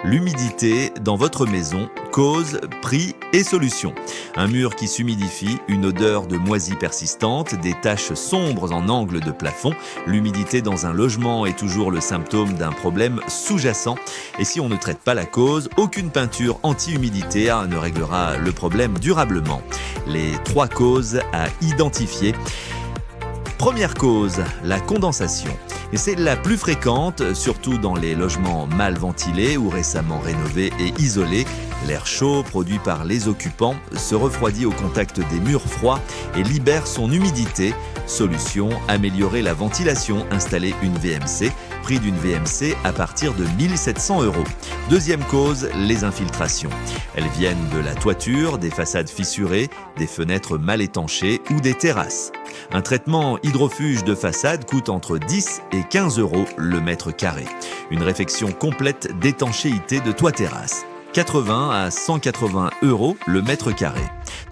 L'humidité dans votre maison, cause, prix et solution. Un mur qui s'humidifie, une odeur de moisie persistante, des taches sombres en angle de plafond. L'humidité dans un logement est toujours le symptôme d'un problème sous-jacent. Et si on ne traite pas la cause, aucune peinture anti-humidité ne réglera le problème durablement. Les 3 causes à identifier. Première cause, la condensation. Et c'est la plus fréquente, surtout dans les logements mal ventilés ou récemment rénovés et isolés. L'air chaud produit par les occupants se refroidit au contact des murs froids et libère son humidité. Solution, améliorer la ventilation, installer une VMC. Prix d'une VMC à partir de 1 700 €. Deuxième cause, les infiltrations. Elles viennent de la toiture, des façades fissurées, des fenêtres mal étanchées ou des terrasses. Un traitement hydrofuge de façade coûte entre 10 et 15 € le mètre carré. Une réfection complète d'étanchéité de toit-terrasse. 80 à 180 € le mètre carré.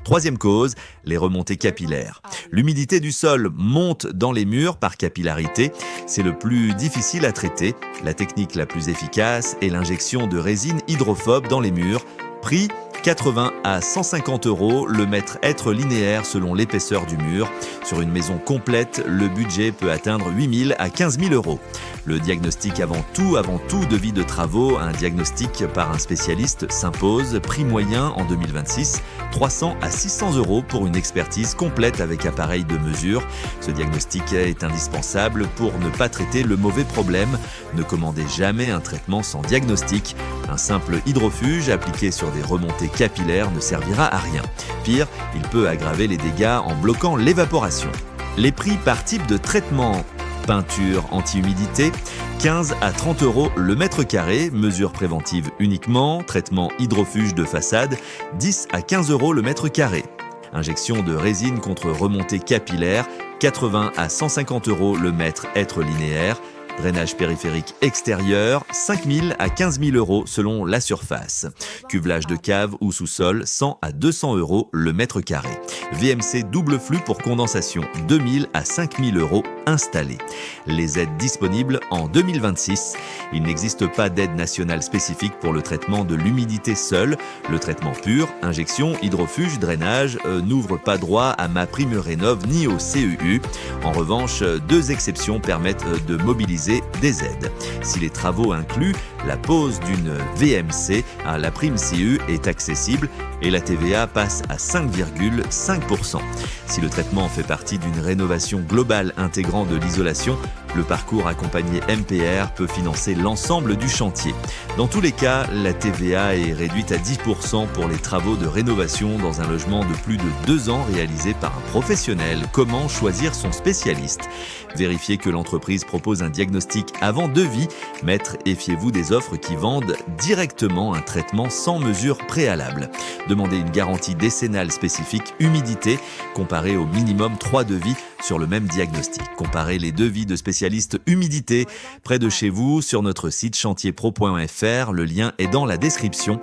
Troisième cause, les remontées capillaires. L'humidité du sol monte dans les murs par capillarité. C'est le plus difficile à traiter. La technique la plus efficace est l'injection de résine hydrophobe dans les murs. Prix 80 à 150 € le mètre être linéaire selon l'épaisseur du mur. Sur une maison complète, le budget peut atteindre 8 000 à 15 000 €. Le diagnostic avant tout devis de travaux, un diagnostic par un spécialiste s'impose. Prix moyen en 2026, 300 à 600 € pour une expertise complète avec appareil de mesure. Ce diagnostic est indispensable pour ne pas traiter le mauvais problème. Ne commandez jamais un traitement sans diagnostic. Un simple hydrofuge appliqué sur des remontées capillaires ne servira à rien. Pire, il peut aggraver les dégâts en bloquant l'évaporation. Les prix par type de traitement. Peinture anti-humidité, 15 à 30 € le mètre carré, mesure préventive uniquement. Traitement hydrofuge de façade, 10 à 15 € le mètre carré. Injection de résine contre remontée capillaire, 80 à 150 € le mètre être linéaire. Drainage périphérique extérieur, 5 000 à 15 000 € selon la surface. Cuvelage de cave ou sous-sol, 100 à 200 € le mètre carré. VMC double flux pour condensation, 2 000 à 5 000 € installés. Les aides disponibles en 2026. Il n'existe pas d'aide nationale spécifique pour le traitement de l'humidité seule. Le traitement pur, injection, hydrofuge, drainage n'ouvre pas droit à MaPrimeRénov' ni au CUU. En revanche, 2 exceptions permettent de mobiliser des aides. Si les travaux incluent la pose d'une VMC, la prime CU est accessible et la TVA passe à 5,5%. Si le traitement fait partie d'une rénovation globale intégrant de l'isolation, le parcours accompagné MPR peut financer l'ensemble du chantier. Dans tous les cas, la TVA est réduite à 10% pour les travaux de rénovation dans un logement de plus de 2 ans réalisé par un professionnel. Comment choisir son spécialiste? Vérifiez que l'entreprise propose un diagnostic avant devis. Maître et fiez-vous des offres qui vendent directement un traitement sans mesure préalable. Demandez une garantie décennale spécifique humidité. Comparez au minimum 3 devis sur le même diagnostic. Comparez les devis de spécialistes humidité près de chez vous sur notre site chantierpro.fr. Le lien est dans la description.